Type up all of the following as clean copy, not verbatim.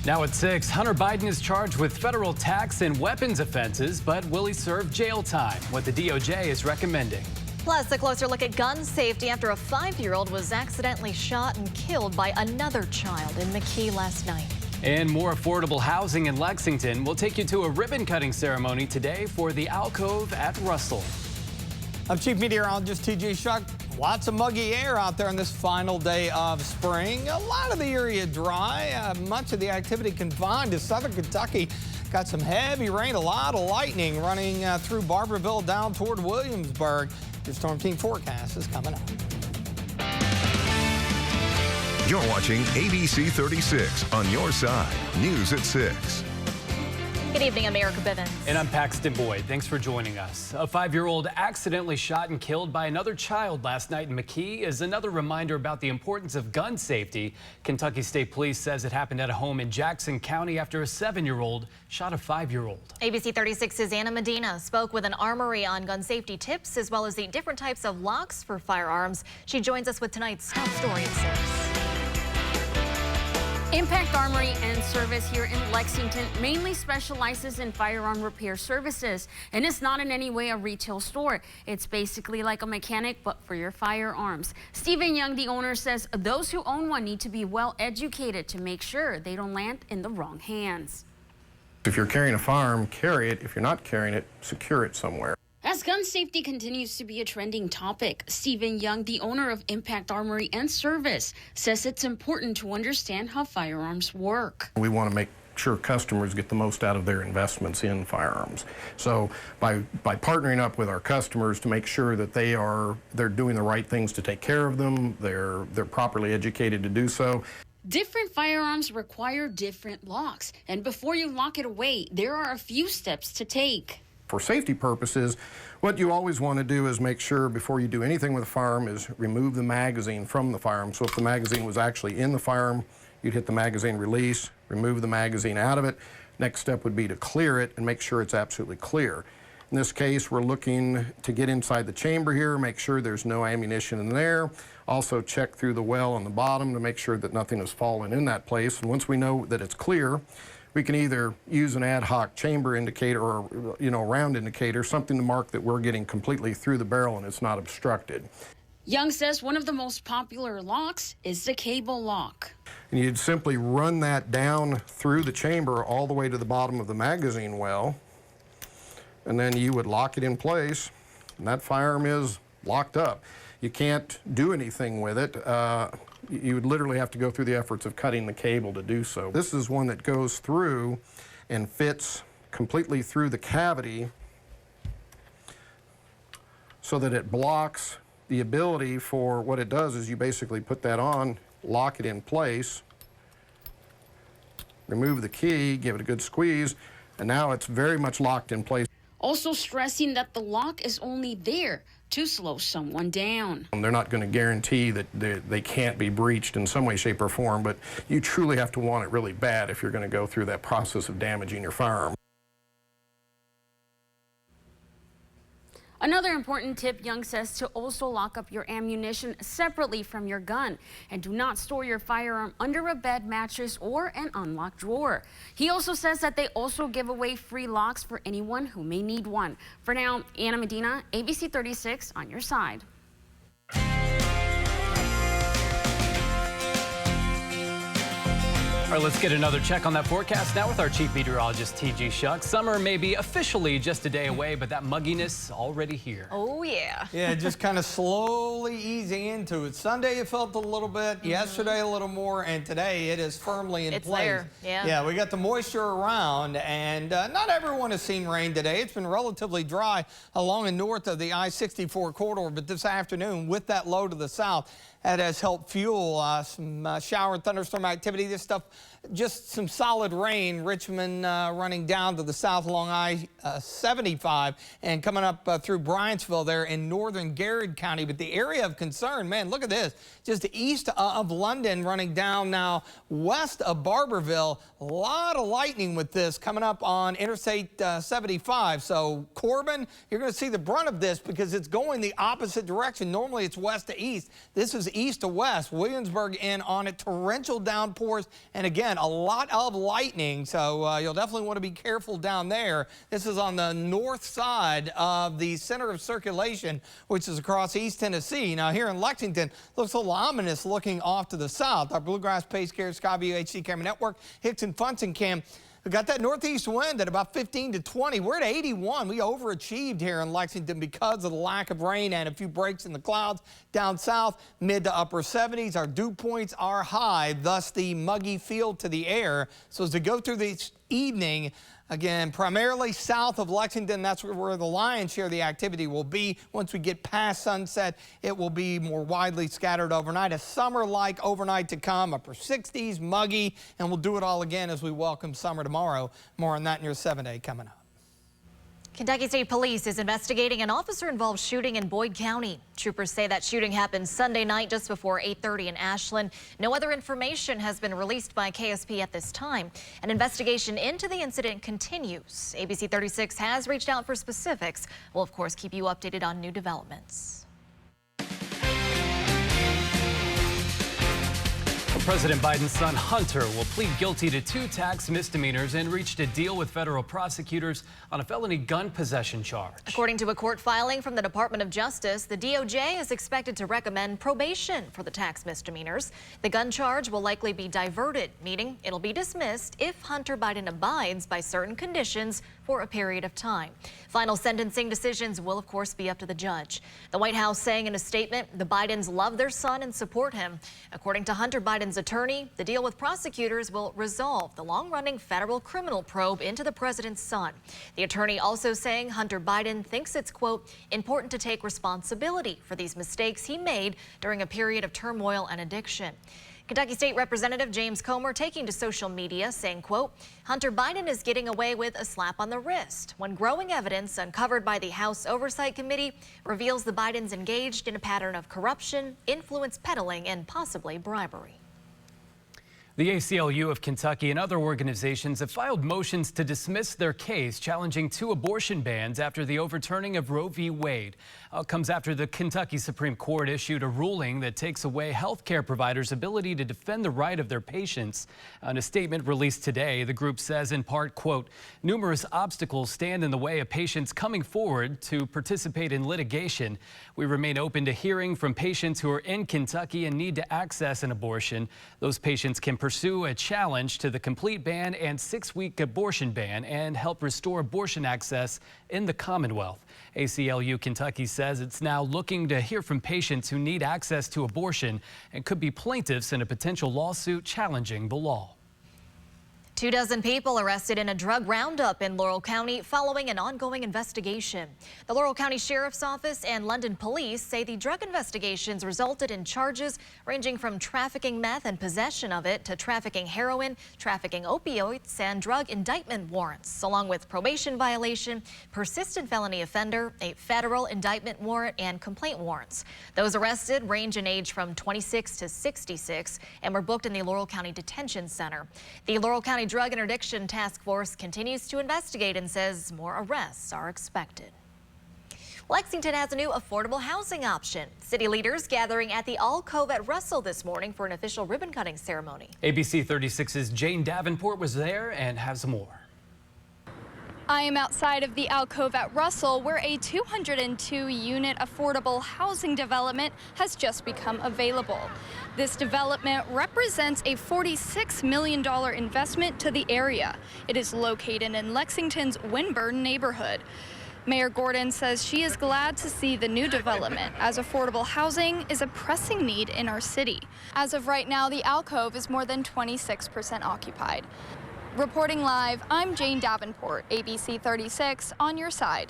Now at 6, Hunter Biden is charged with federal tax and weapons offenses, but will he serve jail time? What the DOJ is recommending. Plus, a closer look at gun safety after a 5-year-old was accidentally shot and killed by another child in McKee last night. And more affordable housing in Lexington. We'll take you to a ribbon-cutting ceremony today for the Alcove at Russell. I'm Chief Meteorologist T.J. Shuck. Lots of muggy air out there on this final day of spring. A lot of the area dry. Much of the activity confined to southern Kentucky. Got some heavy rain, a lot of lightning running through Barberville down toward Williamsburg. Your Storm Team forecast is coming up. You're watching ABC 36 on your side. News at 6. Good evening, I'm Erica Bivens. And I'm Paxton Boyd. Thanks for joining us. A 5-year-old accidentally shot and killed by another child last night in McKee is another reminder about the importance of gun safety. Kentucky State Police says it happened at a home in Jackson County after a 7-year-old shot a 5-year-old. ABC 36's Anna Medina spoke with an armory on gun safety tips as well as the different types of locks for firearms. She joins us with tonight's top story at 6. Impact Armory and Service here in Lexington mainly specializes in firearm repair services, and it's not in any way a retail store. It's basically like a mechanic, but for your firearms. Stephen Young, the owner, says those who own one need to be well educated to make sure they don't land in the wrong hands. If you're carrying a firearm, carry it. If you're not carrying it, secure it somewhere. As gun safety continues to be a trending topic, Stephen Young, the owner of Impact Armory and Service, says it's important to understand how firearms work. We want to make sure customers get the most out of their investments in firearms. So by partnering up with our customers to make sure that they're doing the right things to take care of them, they're properly educated to do so. Different firearms require different locks, and before you lock it away, there are a few steps to take. For safety purposes, what you always want to do is make sure before you do anything with a firearm is remove the magazine from the firearm. So if the magazine was actually in the firearm, you'd hit the magazine release, remove the magazine out of it. Next step would be to clear it and make sure it's absolutely clear. In this case, we're looking to get inside the chamber here, make sure there's no ammunition in there. Also check through the well on the bottom to make sure that nothing has fallen in that place. And once we know that it's clear, we can either use an ad hoc chamber indicator or, round indicator, something to mark that we're getting completely through the barrel and it's not obstructed. Young says one of the most popular locks is the cable lock. And you'd simply run that down through the chamber all the way to the bottom of the magazine well, and then you would lock it in place, and that firearm is locked up. You can't do anything with it. You would literally have to go through the efforts of cutting the cable to do so. This is one that goes through and fits completely through the cavity so that it blocks the ability for what it does is you basically put that on, lock it in place, remove the key, give it a good squeeze, and now it's very much locked in place. Also stressing that the lock is only there to slow someone down. They're not going to guarantee that they can't be breached in some way, shape, or form, but you truly have to want it really bad if you're going to go through that process of damaging your firearm. Another important tip, Young says, to also lock up your ammunition separately from your gun and do not store your firearm under a bed, mattress, or an unlocked drawer. He also says that they also give away free locks for anyone who may need one. For now, Anna Medina, ABC 36 on your side. All right, let's get another check on that forecast now with our Chief Meteorologist, T.J. Shuck. Summer may be officially just a day away, but that mugginess already here. Oh, yeah. Yeah, just kind of slowly easing into it. Sunday it felt a little bit, yesterday a little more, and today it is firmly in place. There, yeah. Yeah, we got the moisture around, and not everyone has seen rain today. It's been relatively dry along and north of the I-64 corridor, but this afternoon, with that low to the south, that has helped fuel some shower and thunderstorm activity. This stuff, just some solid rain. Richmond running down to the south along I-75 and coming up through Bryantsville there in northern Garrett County. But the area of concern, man, look at this. Just east of London, running down now west of Barberville. A lot of lightning with this coming up on Interstate 75. So Corbin, you're going to see the brunt of this because it's going the opposite direction. Normally it's west to east. This is east to west. Williamsburg in on it. Torrential downpours. And again, again, a lot of lightning, so you'll definitely want to be careful down there. This is on the north side of the center of circulation, which is across East Tennessee. Now, here in Lexington, looks a little ominous looking off to the south. Our Bluegrass Pace Care Skyview HD Camera Network, Hicks and Funson Cam. We got that northeast wind at about 15 to 20. We're at 81. We overachieved here in Lexington because of the lack of rain and a few breaks in the clouds. Down south, mid to upper 70s. Our dew points are high, thus the muggy feel to the air. So as we go through this evening, again, primarily south of Lexington, that's where the lion's share of the activity will be. Once we get past sunset, it will be more widely scattered overnight. A summer-like overnight to come, upper 60s, muggy, and we'll do it all again as we welcome summer tomorrow. More on that in your 7-day coming up. Kentucky State Police is investigating an officer-involved shooting in Boyd County. Troopers say that shooting happened Sunday night just before 8:30 in Ashland. No other information has been released by KSP at this time. An investigation into the incident continues. ABC 36 has reached out for specifics. We'll, of course, keep you updated on new developments. President Biden's son Hunter will plead guilty to 2 tax misdemeanors and reached a deal with federal prosecutors on a felony gun possession charge. According to a court filing from the Department of Justice, the DOJ is expected to recommend probation for the tax misdemeanors. The gun charge will likely be diverted, meaning it'll be dismissed if Hunter Biden abides by certain conditions for a period of time. Final sentencing decisions will, of course, be up to the judge. The White House saying in a statement the Bidens love their son and support him. According to Hunter Biden's attorney, the deal with prosecutors will resolve the long-running federal criminal probe into the president's son. The attorney also saying Hunter Biden thinks it's, quote, important to take responsibility for these mistakes he made during a period of turmoil and addiction. Kentucky State Representative James Comer taking to social media saying, quote, Hunter Biden is getting away with a slap on the wrist when growing evidence uncovered by the House Oversight Committee reveals the Bidens engaged in a pattern of corruption, influence peddling, and possibly bribery. The ACLU of Kentucky and other organizations have filed motions to dismiss their case challenging 2 abortion bans after the overturning of Roe v. Wade. It comes after the Kentucky Supreme Court issued a ruling that takes away health care providers' ability to defend the right of their patients. In a statement released today, the group says in part, quote, numerous obstacles stand in the way of patients coming forward to participate in litigation. We remain open to hearing from patients who are in Kentucky and need to access an abortion. Those patients can pursue a challenge to the complete ban and 6-week abortion ban and help restore abortion access in the Commonwealth. ACLU Kentucky says it's now looking to hear from patients who need access to abortion and could be plaintiffs in a potential lawsuit challenging the law. 24 people arrested in a drug roundup in Laurel County following an ongoing investigation. The Laurel County Sheriff's Office and London Police say the drug investigations resulted in charges ranging from trafficking meth and possession of it to trafficking heroin, trafficking opioids, and drug indictment warrants, along with probation violation, persistent felony offender, a federal indictment warrant, and complaint warrants. Those arrested range in age from 26 to 66 and were booked in the Laurel County Detention Center. The Laurel County Drug Interdiction Task Force continues to investigate and says more arrests are expected. Lexington has a new affordable housing option. City leaders gathering at the Alcove at Russell this morning for an official ribbon-cutting ceremony. ABC 36's Jane Davenport was there and has more. I am outside of the Alcove at Russell, where a 202-unit affordable housing development has just become available. This development represents a $46 million investment to the area. It is located in Lexington's Winburn neighborhood. Mayor Gordon says she is glad to see the new development, as affordable housing is a pressing need in our city. As of right now, the Alcove is more than 26% occupied. Reporting live, I'm Jane Davenport, ABC 36, on your side.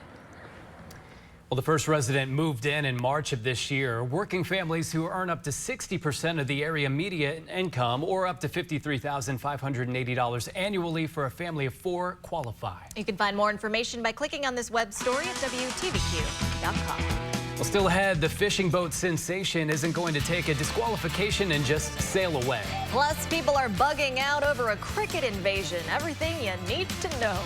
Well, the first resident moved in March of this year. Working families who earn up to 60% of the area median income or up to $53,580 annually for a family of 4 qualify. You can find more information by clicking on this web story at WTVQ.com. Well, still ahead, the fishing boat sensation isn't going to take a disqualification and just sail away. Plus, people are bugging out over a cricket invasion. Everything you need to know.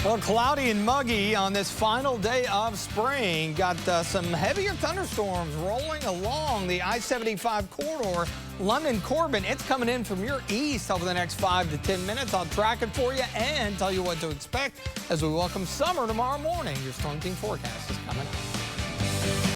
Well, cloudy and muggy on this final day of spring. Got some heavier thunderstorms rolling along the I-75 corridor. London Corbin, it's coming in from your east over the next 5 to 10 minutes. I'll track it for you and tell you what to expect as we welcome summer tomorrow morning. Your Storm Team forecast is coming up.